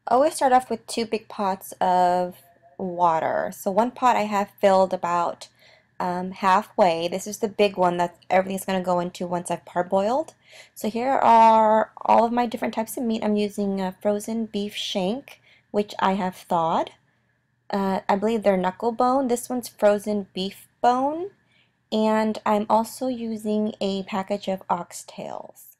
always start off with two big pots of water. So one pot I have filled about halfway. This is the big one that everything's going to go into once I've parboiled. So here are all of my different types of meat. I'm using a frozen beef shank, which I have thawed. I believe they're knuckle bone. This one's frozen beef bone. And I'm also using a package of oxtails.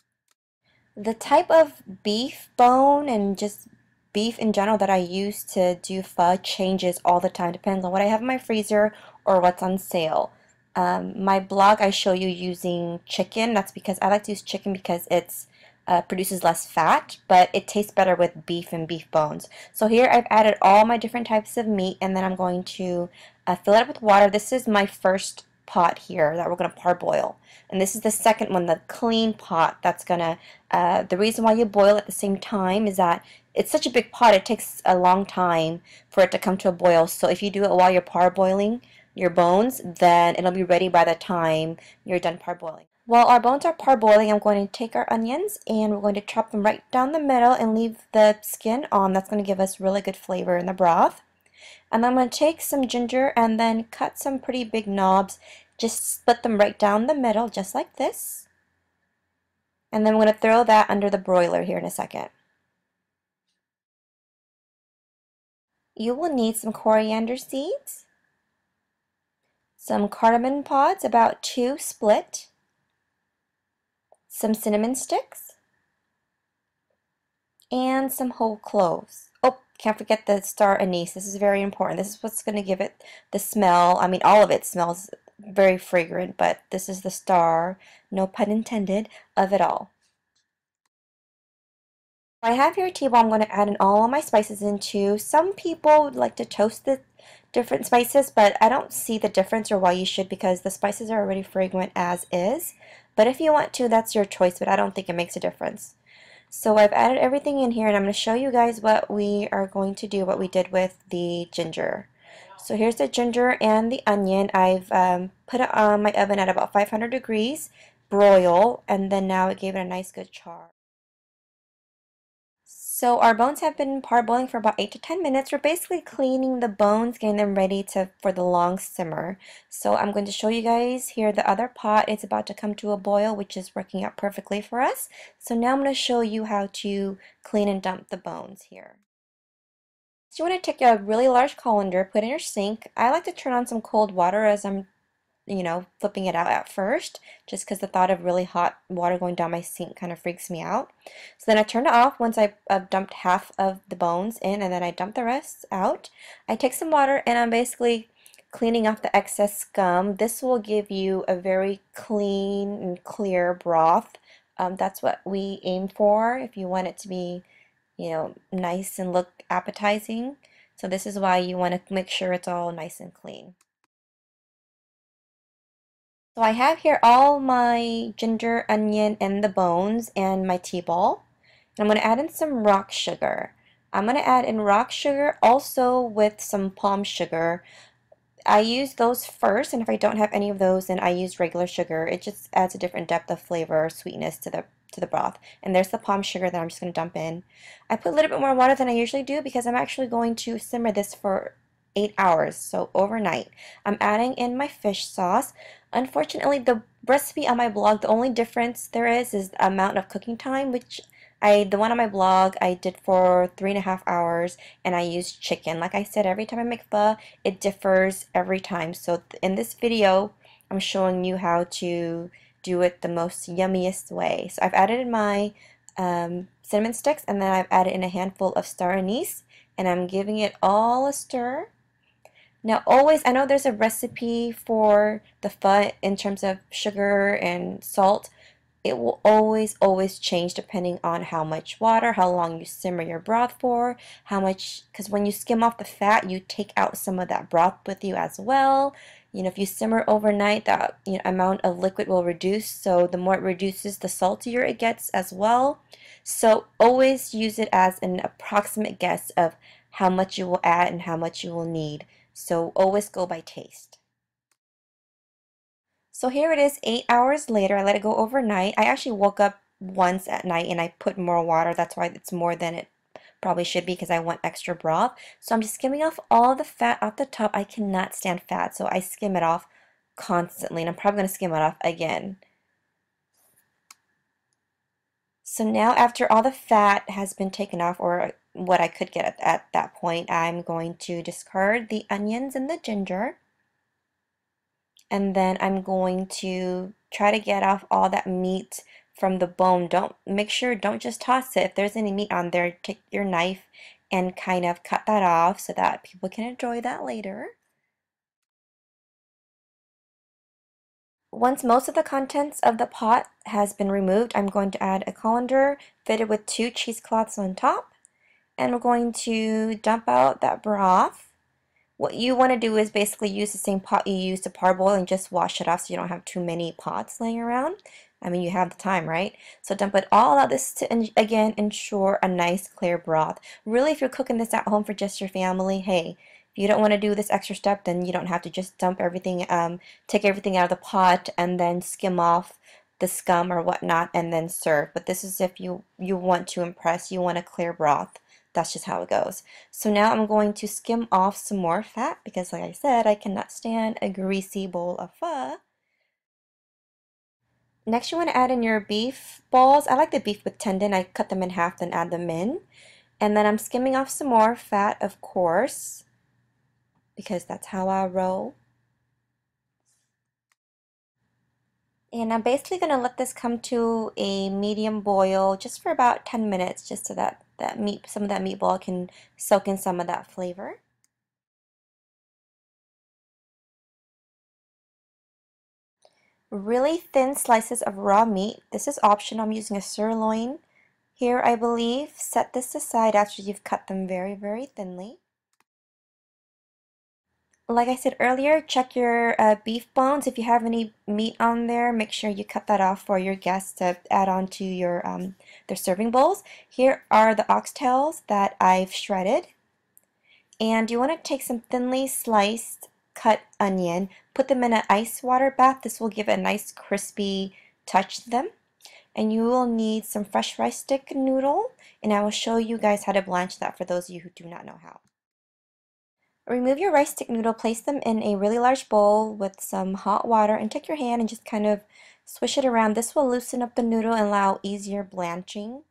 The type of beef bone and just beef in general that I use to do pho changes all the time. Depends on what I have in my freezer or what's on sale. My blog I show you using chicken. That's because I like to use chicken because it's produces less fat, but it tastes better with beef and beef bones. So here I've added all my different types of meat, and then I'm going to fill it up with water. This is my first pot here that we're going to parboil, and this is the second one, the clean pot that's going to the reason why you boil at the same time is that it's such a big pot, it takes a long time for it to come to a boil. So if you do it while you're parboiling your bones, then it'll be ready by the time you're done parboiling. While our bones are parboiling, I'm going to take our onions and we're going to chop them right down the middle and leave the skin on. That's going to give us really good flavor in the broth. And I'm going to take some ginger and then cut some pretty big knobs. Just split them right down the middle, just like this. And then I'm going to throw that under the broiler here in a second. You will need some coriander seeds, some cardamom pods, about 2 split, some cinnamon sticks, and some whole cloves. Oh, can't forget the star anise. This is very important. This is what's going to give it the smell. I mean, all of it smells very fragrant, but this is the star, no pun intended, of it all. I have here a table I'm going to add in all of my spices into. Some people would like to toast the different spices, but I don't see the difference or why you should, because the spices are already fragrant as is. But if you want to, that's your choice, but I don't think it makes a difference. So I've added everything in here, and I'm going to show you guys what we are going to do, what we did with the ginger. So here's the ginger and the onion. I've put it on my oven at about 500 degrees, broil, and then now it gave it a nice good char. So our bones have been parboiling for about 8 to 10 minutes. We're basically cleaning the bones, getting them ready for the long simmer. So I'm going to show you guys here the other pot. It's about to come to a boil, which is working out perfectly for us. So now I'm going to show you how to clean and dump the bones here. So you want to take a really large colander, put it in your sink. I like to turn on some cold water as I'm flipping it out at first, just because the thought of really hot water going down my sink kind of freaks me out. So then I turn it off once I've dumped half of the bones in, and then I dump the rest out. I take some water and I'm basically cleaning off the excess scum. This will give you a very clean and clear broth. That's what we aim for if you want it to be, nice and look appetizing. So this is why you want to make sure it's all nice and clean. So I have here all my ginger, onion, and the bones, and my tea ball. And I'm going to add in some rock sugar. I'm going to add in rock sugar also with some palm sugar. I use those first, and if I don't have any of those, then I use regular sugar. It just adds a different depth of flavor or sweetness to the broth. And there's the palm sugar that I'm just going to dump in. I put a little bit more water than I usually do because I'm actually going to simmer this for 8 hours, so overnight. I'm adding in my fish sauce. Unfortunately, the recipe on my blog, the only difference there is the amount of cooking time, which the one on my blog I did for 3.5 hours, and I used chicken. Like I said, every time I make pho, it differs every time. So in this video, I'm showing you how to do it the most yummiest way. So I've added in my cinnamon sticks, and then I've added in a handful of star anise, and I'm giving it all a stir. Now always, I know there's a recipe for the pho in terms of sugar and salt. It will always change depending on how much water, how long you simmer your broth for, how much, because when you skim off the fat, you take out some of that broth with you as well. If you simmer overnight, that amount of liquid will reduce, so the more it reduces, the saltier it gets as well. So always use it as an approximate guess of how much you will add and how much you will need. So always go by taste. So here it is 8 hours later. I let it go overnight. I actually woke up once at night and I put more water. That's why it's more than it Probably should be because I want extra broth. So I'm just skimming off all the fat off the top. I cannot stand fat, so I skim it off constantly, and I'm probably going to skim it off again. So now after all the fat has been taken off, or what I could get at that point, I'm going to discard the onions and the ginger. And then I'm going to try to get off all that meat from the bone. Don't just toss it. If there's any meat on there, take your knife and kind of cut that off so that people can enjoy that later. Once most of the contents of the pot has been removed, I'm going to add a colander fitted with 2 cheesecloths on top, and we're going to dump out that broth. What you want to do is basically use the same pot you use to parboil and just wash it off so you don't have too many pots laying around. I mean, you have the time, right? So dump it all out this to, again, ensure a nice clear broth. Really, if you're cooking this at home for just your family, hey, if you don't want to do this extra step, then you don't have to just dump everything, take everything out of the pot and then skim off the scum or whatnot and then serve. But this is if you want to impress, you want a clear broth. That's just how it goes. So now I'm going to skim off some more fat because, like I said, I cannot stand a greasy bowl of pho. Next, you want to add in your beef balls. I like the beef with tendon. I cut them in half, then add them in. And then I'm skimming off some more fat, of course, because that's how I roll. And I'm basically going to let this come to a medium boil just for about 10 minutes, just so that some of that meatball can soak in some of that flavor. Really thin slices of raw meat. This is optional. I'm using a sirloin here, I believe. Set this aside after you've cut them very, very thinly. Like I said earlier, check your beef bones. If you have any meat on there, make sure you cut that off for your guests to add on to your their serving bowls. Here are the oxtails that I've shredded. And you want to take some thinly sliced cut onion, put them in an ice water bath. This will give a nice crispy touch to them. And you will need some fresh rice stick noodle, and I will show you guys how to blanch that for those of you who do not know how. Remove your rice stick noodle, place them in a really large bowl with some hot water, and take your hand and just kind of swish it around. This will loosen up the noodle and allow easier blanching.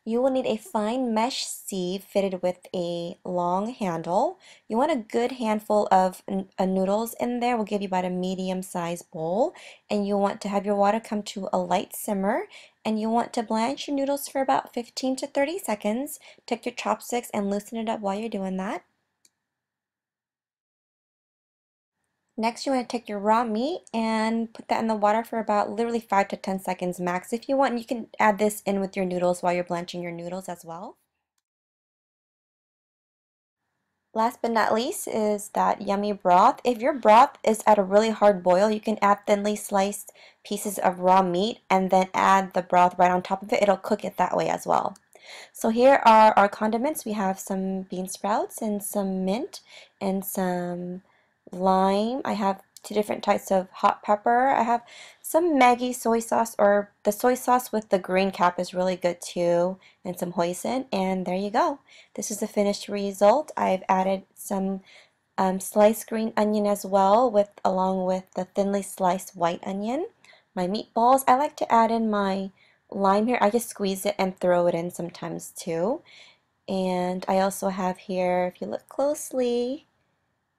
You will need a fine mesh sieve fitted with a long handle. You want a good handful of noodles in there. Will give you about a medium-sized bowl. And you want to have your water come to a light simmer. And you want to blanch your noodles for about 15 to 30 seconds. Take your chopsticks and loosen it up while you're doing that. Next, you want to take your raw meat and put that in the water for about literally 5 to 10 seconds max. If you want, you can add this in with your noodles while you're blanching your noodles as well. Last but not least is that yummy broth. If your broth is at a really hard boil, you can add thinly sliced pieces of raw meat and then add the broth right on top of it. It'll cook it that way as well. So here are our condiments. We have some bean sprouts and some mint and some lime. I have 2 different types of hot pepper. I have some Maggi soy sauce, or the soy sauce with the green cap is really good too, and some hoisin, and there you go. This is the finished result. I've added some sliced green onion as well, along with the thinly sliced white onion. My meatballs, I like to add in my lime here. I just squeeze it and throw it in sometimes too. And I also have here, if you look closely,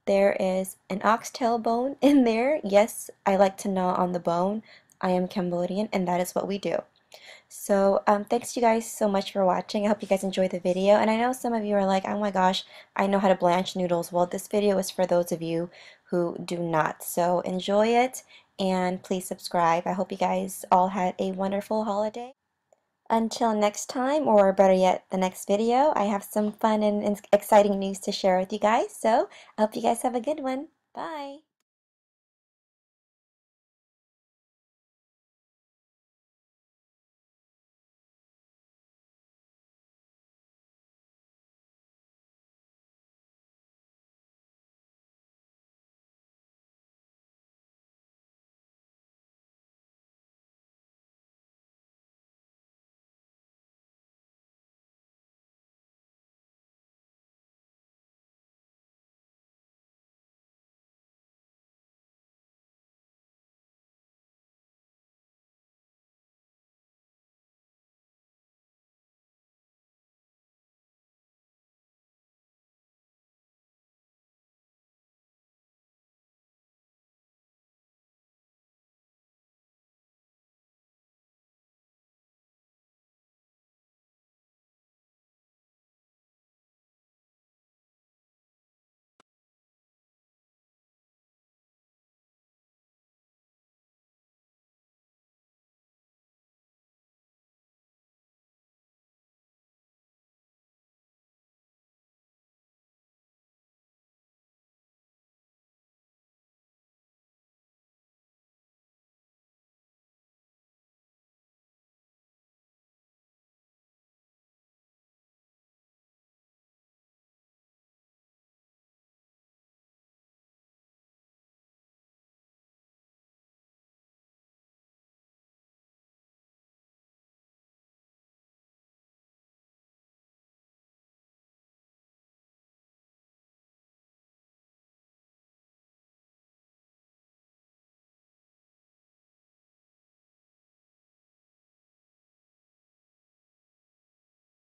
there is an oxtail bone in there. Yes, I like to gnaw on the bone. I am Cambodian, and that is what we do. So thanks you guys so much for watching. I hope you guys enjoyed the video. And I know some of you are like, oh my gosh, I know how to blanch noodles. Well, this video is for those of you who do not. So enjoy it, and please subscribe. I hope you guys all had a wonderful holiday. Until next time, or better yet, the next video, I have some fun and exciting news to share with you guys. So I hope you guys have a good one. Bye!